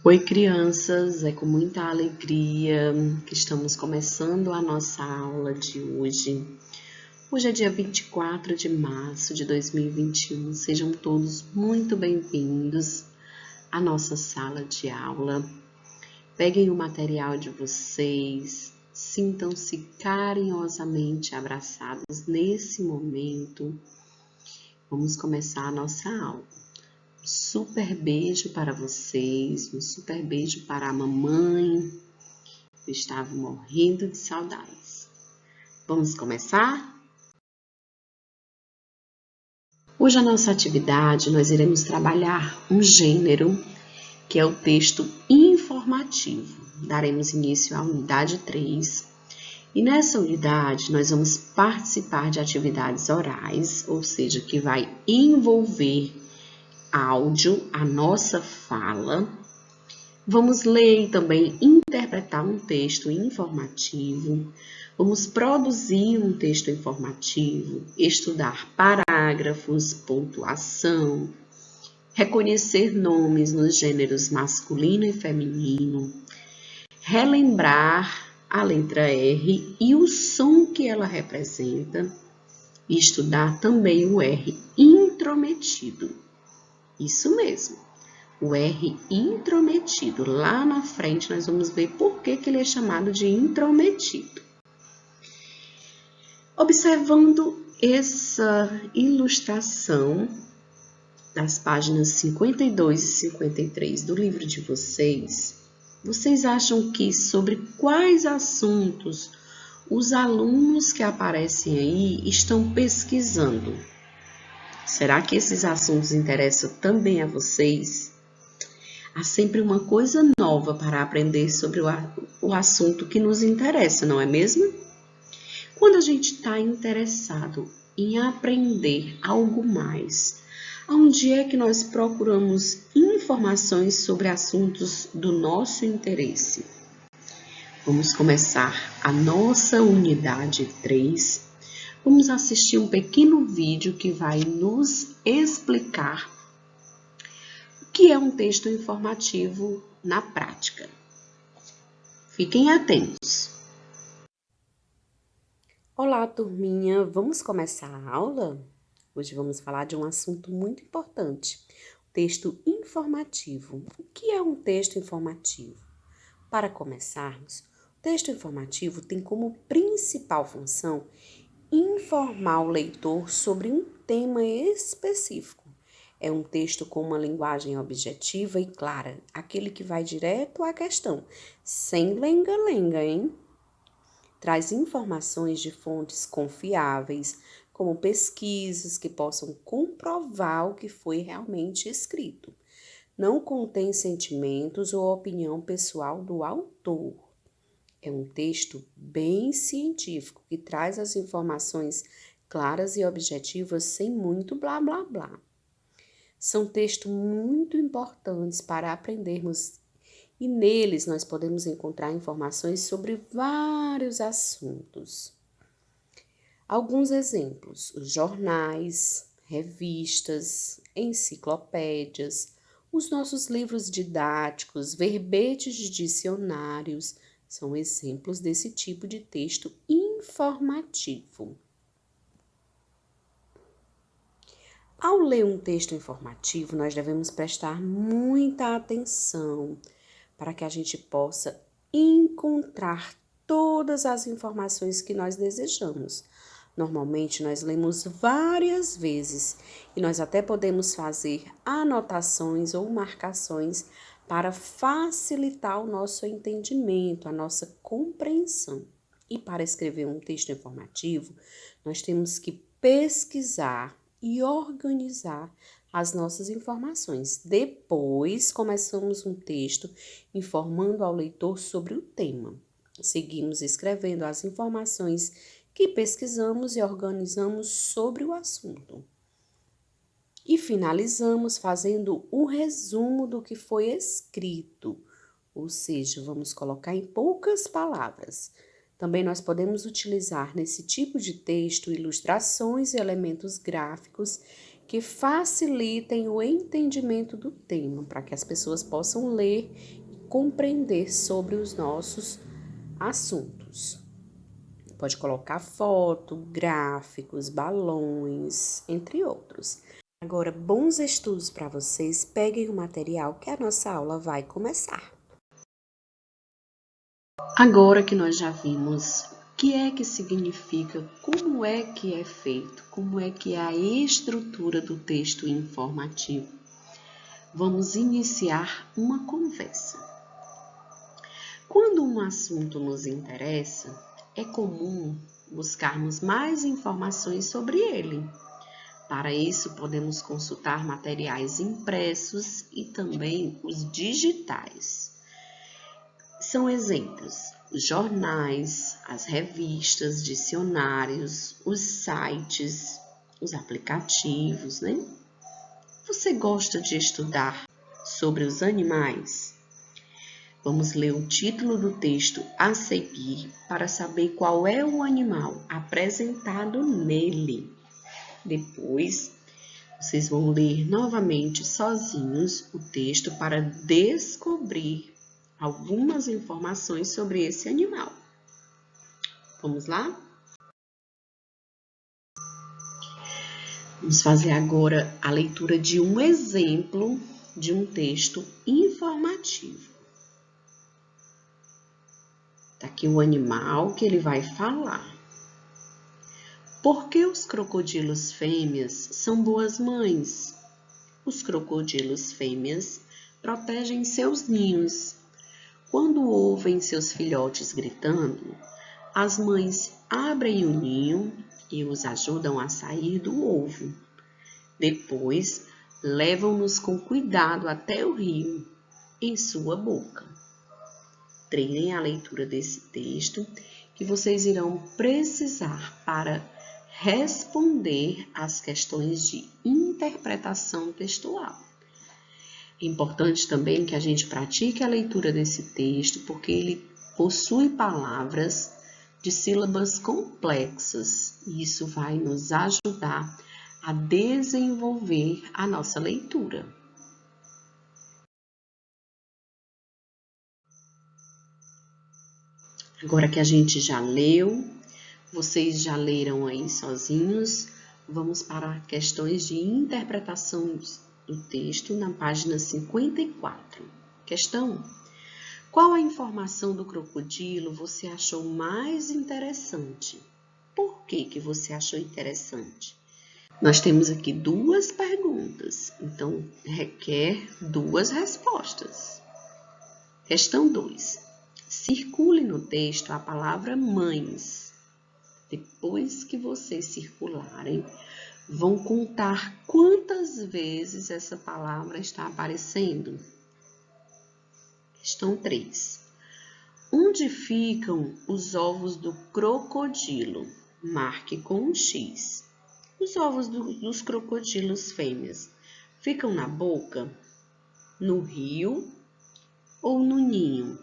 Oi, crianças, é com muita alegria que estamos começando a nossa aula de hoje. Hoje é dia 24 de março de 2021. Sejam todos muito bem-vindos à nossa sala de aula. Peguem o material de vocês, sintam-se carinhosamente abraçados nesse momento. Vamos começar a nossa aula. Super beijo para vocês, um super beijo para a mamãe. Eu estava morrendo de saudades. Vamos começar? Hoje a nossa atividade nós iremos trabalhar um gênero que é o texto informativo. Daremos início à unidade 3 e nessa unidade nós vamos participar de atividades orais, ou seja, que vai envolver áudio, a nossa fala. Vamos ler e também interpretar um texto informativo. Vamos produzir um texto informativo, estudar parágrafos, pontuação, reconhecer nomes nos gêneros masculino e feminino, relembrar a letra R e o som que ela representa, e estudar também o R intrometido. Isso mesmo. O R intrometido. Lá na frente nós vamos ver por que ele é chamado de intrometido. Observando essa ilustração das páginas 52 e 53 do livro de vocês, vocês acham que sobre quais assuntos os alunos que aparecem aí estão pesquisando? Será que esses assuntos interessam também a vocês? Há sempre uma coisa nova para aprender sobre o assunto que nos interessa, não é mesmo? Quando a gente está interessado em aprender algo mais, onde é que nós procuramos informações sobre assuntos do nosso interesse? Vamos começar a nossa unidade 3. Vamos assistir um pequeno vídeo que vai nos explicar que é um texto informativo na prática. Fiquem atentos. Olá, turminha! Vamos começar a aula? Hoje vamos falar de um assunto muito importante, o texto informativo. O que é um texto informativo? Para começarmos, o texto informativo tem como principal função informar o leitor sobre um tema específico. É um texto com uma linguagem objetiva e clara, aquele que vai direto à questão, sem lenga-lenga, hein? Traz informações de fontes confiáveis, como pesquisas que possam comprovar o que foi realmente escrito. Não contém sentimentos ou opinião pessoal do autor. É um texto bem científico que traz as informações claras e objetivas sem muito blá blá blá. São textos muito importantes para aprendermos e neles nós podemos encontrar informações sobre vários assuntos. Alguns exemplos: os jornais, revistas, enciclopédias, os nossos livros didáticos, verbetes de dicionários, são exemplos desse tipo de texto informativo. Ao ler um texto informativo, nós devemos prestar muita atenção para que a gente possa encontrar todas as informações que nós desejamos. Normalmente, nós lemos várias vezes e nós até podemos fazer anotações ou marcações para facilitar o nosso entendimento, a nossa compreensão. E para escrever um texto informativo, nós temos que pesquisar e organizar as nossas informações. Depois, começamos um texto informando ao leitor sobre o tema. Seguimos escrevendo as informações que pesquisamos e organizamos sobre o assunto. E finalizamos fazendo um resumo do que foi escrito, ou seja, vamos colocar em poucas palavras. Também nós podemos utilizar nesse tipo de texto ilustrações e elementos gráficos que facilitem o entendimento do tema, para que as pessoas possam ler e compreender sobre os nossos assuntos. Pode colocar foto, gráficos, balões, entre outros. Agora, bons estudos para vocês. Peguem o material que a nossa aula vai começar. Agora que nós já vimos o que é que significa, como é que é feito, como é que é a estrutura do texto informativo, vamos iniciar uma conversa. Quando um assunto nos interessa, é comum buscarmos mais informações sobre ele. Para isso, podemos consultar materiais impressos e também os digitais. São exemplos: os jornais, as revistas, dicionários, os sites, os aplicativos, né? Você gosta de estudar sobre os animais? Vamos ler o título do texto a seguir para saber qual é o animal apresentado nele. Depois, vocês vão ler novamente sozinhos o texto para descobrir algumas informações sobre esse animal. Vamos lá? Vamos fazer agora a leitura de um exemplo de um texto informativo. Está aqui o animal que ele vai falar. Por que os crocodilos fêmeas são boas mães? Os crocodilos fêmeas protegem seus ninhos. Quando ouvem seus filhotes gritando, as mães abrem o ninho e os ajudam a sair do ovo. Depois, levam-nos com cuidado até o rio, em sua boca. Treinem a leitura desse texto que vocês irão precisar para responder às questões de interpretação textual. É importante também que a gente pratique a leitura desse texto, porque ele possui palavras de sílabas complexas e isso vai nos ajudar a desenvolver a nossa leitura. Agora que a gente já leu, vocês já leram aí sozinhos, vamos para questões de interpretação do texto na página 54. Questão: qual a informação do crocodilo você achou mais interessante? Por que você achou interessante? Nós temos aqui duas perguntas, então requer duas respostas. Questão 2. Circule no texto a palavra mães. Depois que vocês circularem, vão contar quantas vezes essa palavra está aparecendo. Questão 3. Onde ficam os ovos do crocodilo? Marque com um X. Os ovos dos crocodilos fêmeas ficam na boca, no rio ou no ninho?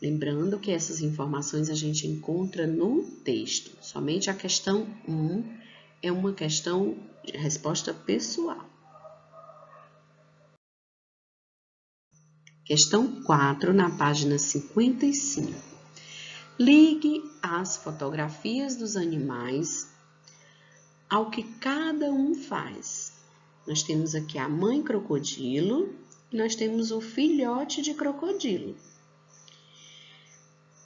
Lembrando que essas informações a gente encontra no texto. Somente a questão 1 é uma questão de resposta pessoal. Questão 4, na página 55. Ligue as fotografias dos animais ao que cada um faz. Nós temos aqui a mãe crocodilo e nós temos o filhote de crocodilo.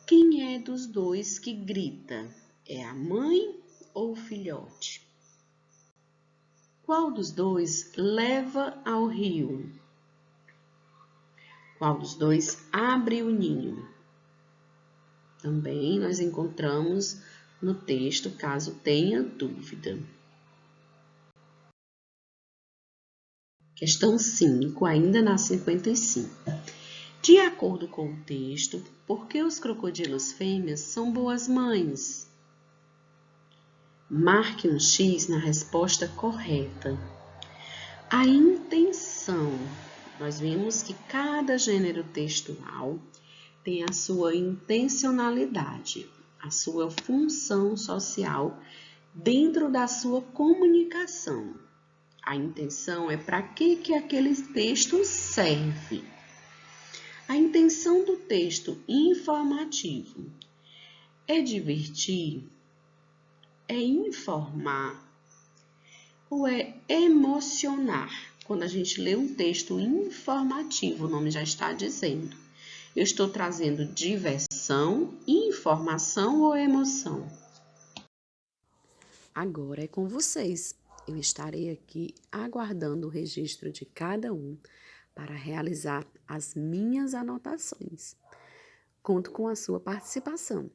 Quem é dos dois que grita? É a mãe ou o filhote? Qual dos dois leva ao rio? Qual dos dois abre o ninho? Também nós encontramos no texto, caso tenha dúvida. Questão 5, ainda na 55. De acordo com o texto, por que os crocodilos fêmeas são boas mães? Marque um X na resposta correta. A intenção. Nós vimos que cada gênero textual tem a sua intencionalidade, a sua função social dentro da sua comunicação. A intenção é para que aquele texto serve. A intenção do texto informativo é divertir, é informar ou é emocionar? Quando a gente lê um texto informativo, o nome já está dizendo. Eu estou trazendo diversão, informação ou emoção? Agora é com vocês. Eu estarei aqui aguardando o registro de cada um para realizar as minhas anotações. Conto com a sua participação.